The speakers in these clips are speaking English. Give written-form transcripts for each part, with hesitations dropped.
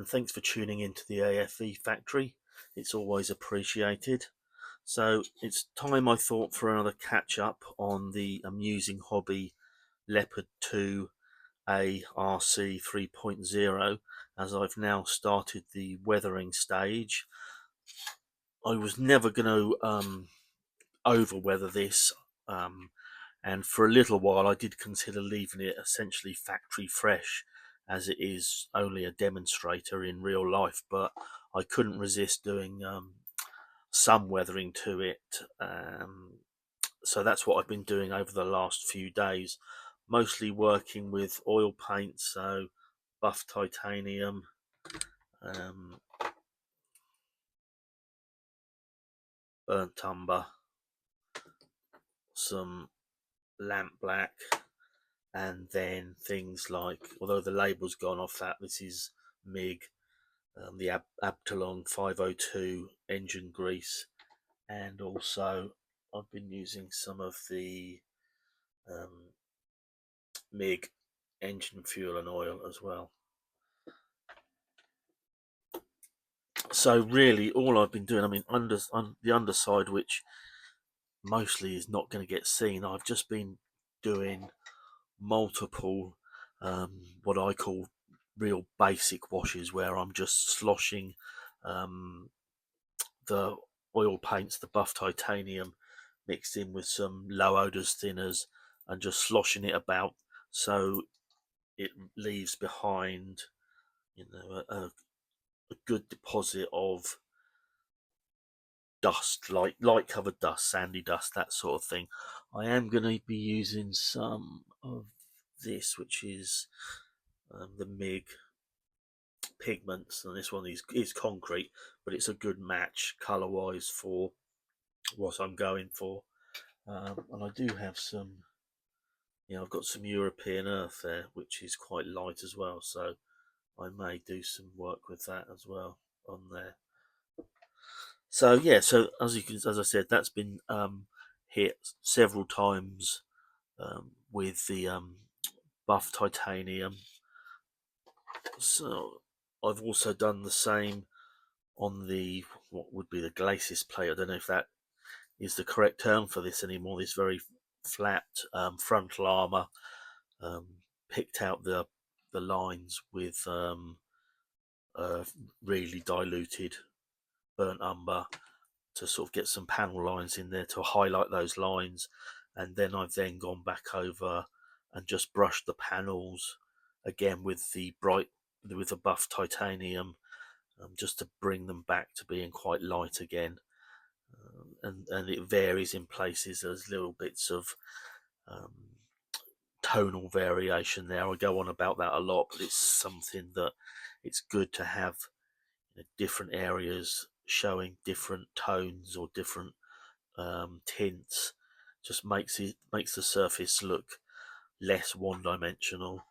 and thanks for tuning into the AFV Factory. It's always appreciated. So it's time, I thought, for another catch up on the amusing hobby Leopard 2 ARC 3.0, as I've now started the weathering stage. I was never going to over weather this, um, and for a little while I did consider leaving it essentially factory fresh, as it is only a demonstrator in real life, but I couldn't resist doing some weathering to it. So that's what I've been doing over the last few days, mostly working with oil paints, so buff titanium, um, burnt umber, some lamp black, and then things like, although the label's gone off that, this is MIG, the Abtalon 502 engine grease, and also I've been using some of the um, MIG engine fuel and oil as well. So really, all I've been doing, I mean, on the underside, which mostly is not going to get seen, I've just been doing multiple, what I call real basic washes, where I'm just sloshing um, the oil paints, the buff titanium, mixed in with some low odors thinners, and just sloshing it about so it leaves behind, a good deposit of dust, like light covered dust, sandy dust, that sort of thing. I am going to be using some of this, which is the MIG pigments, and this one is concrete, but it's a good match colour wise for what I'm going for. And I do have some, I've got some European earth there, which is quite light as well, so I may do some work with that as well on there. So yeah, so as I said, that's been hit several times with the buff titanium. So I've also done the same on the, what would be the glacis plate. I don't know if that is the correct term for this anymore. This very flat frontal armour. Picked out the lines with really diluted burnt umber to sort of get some panel lines in there to highlight those lines, and then I've then gone back over and just brushed the panels again with the buff titanium, just to bring them back to being quite light again. And it varies in places. There's little bits of um, tonal variation there. I go on about that a lot, but it's something that it's good to have, different areas showing different tones or different tints. Just makes the surface look less one-dimensional.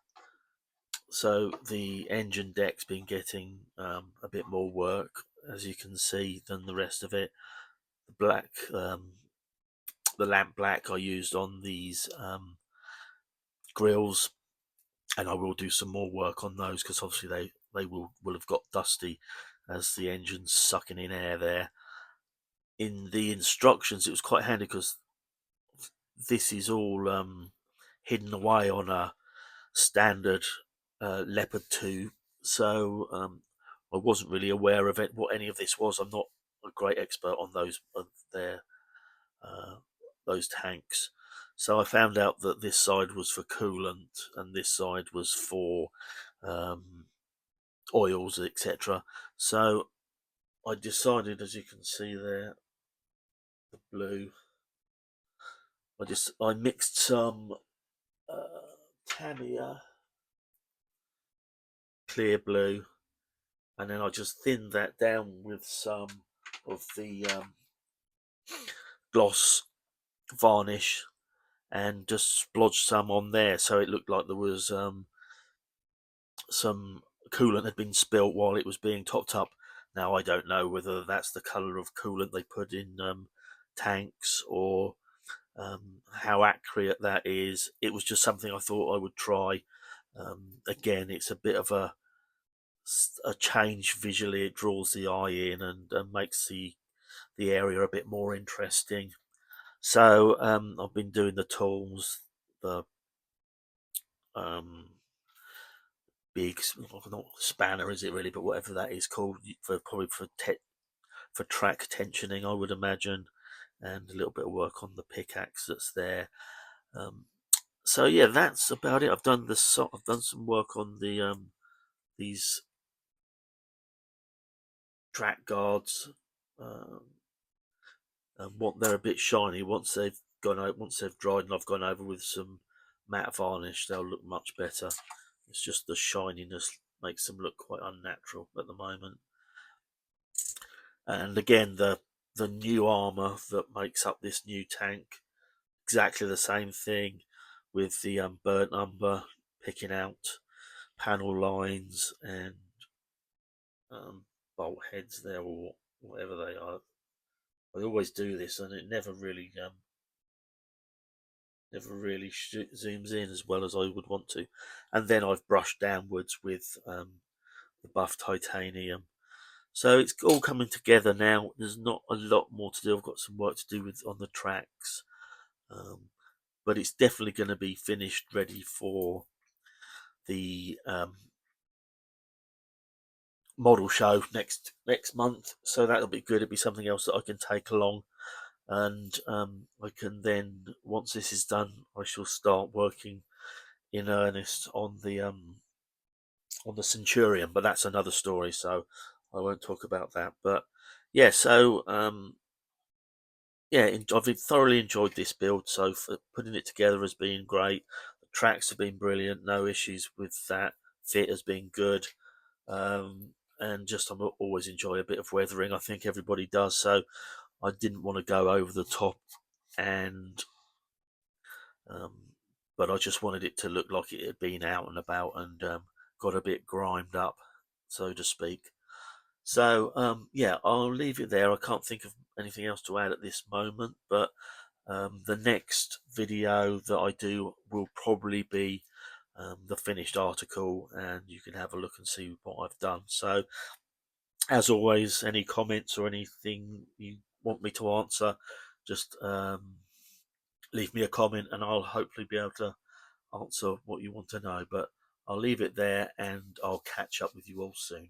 So the engine deck's been getting a bit more work, as you can see, than the rest of it. The black, the lamp black I used on these grills, and I will do some more work on those because obviously they will have got dusty as the engine's sucking in air there. In the instructions, it was quite handy because this is all hidden away on a standard Leopard 2, so I wasn't really aware of it, what any of this was. I'm not a great expert on those tanks. So I found out that this side was for coolant and this side was for oils, etc. So I decided, as you can see there, the blue. I mixed some Tamiya clear blue, and then I just thinned that down with some of the gloss varnish and just splodged some on there, so it looked like there was some coolant had been spilt while it was being topped up. Now I don't know whether that's the colour of coolant they put in tanks, or how accurate that is. It was just something I thought I would try. Again, it's a bit of a a change visually. It draws the eye in and makes the area a bit more interesting. So I've been doing the tools, the um, big, not spanner is it really, but whatever that is called, for probably for track tensioning, I would imagine, and a little bit of work on the pickaxe that's there. Um, so yeah, that's about it. I've done I've done some work on these track guards. Um, and what they're a bit shiny once they've gone out, once they've dried, and I've gone over with some matte varnish, they'll look much better. It's just the shininess makes them look quite unnatural at the moment. And again, the new armor that makes up this new tank, exactly the same thing, with the burnt umber picking out panel lines and um, bolt heads there, or whatever they are. I always do this, and it never really zooms in as well as I would want to. And then I've brushed downwards with the buff titanium. So it's all coming together now. There's not a lot more to do. I've got some work to do with on the tracks, but it's definitely going to be finished, ready for the model show next month. So that'll be good. It'll be something else that I can take along, and I can then, once this is done, I shall start working in earnest on the Centurion. But that's another story, so I won't talk about that. But yeah, so yeah, I've thoroughly enjoyed this build. So for putting it together has been great. The tracks have been brilliant. No issues with that. Fit has been good. And just I always enjoy a bit of weathering. I think everybody does. So I didn't want to go over the top, and um, but I just wanted it to look like it had been out and about and got a bit grimed up, so to speak. So yeah, I'll leave it there. I can't think of anything else to add at this moment, but the next video that I do will probably be the finished article, and you can have a look and see what I've done. So as always, any comments or anything you want me to answer, just leave me a comment and I'll hopefully be able to answer what you want to know. But I'll leave it there, and I'll catch up with you all soon.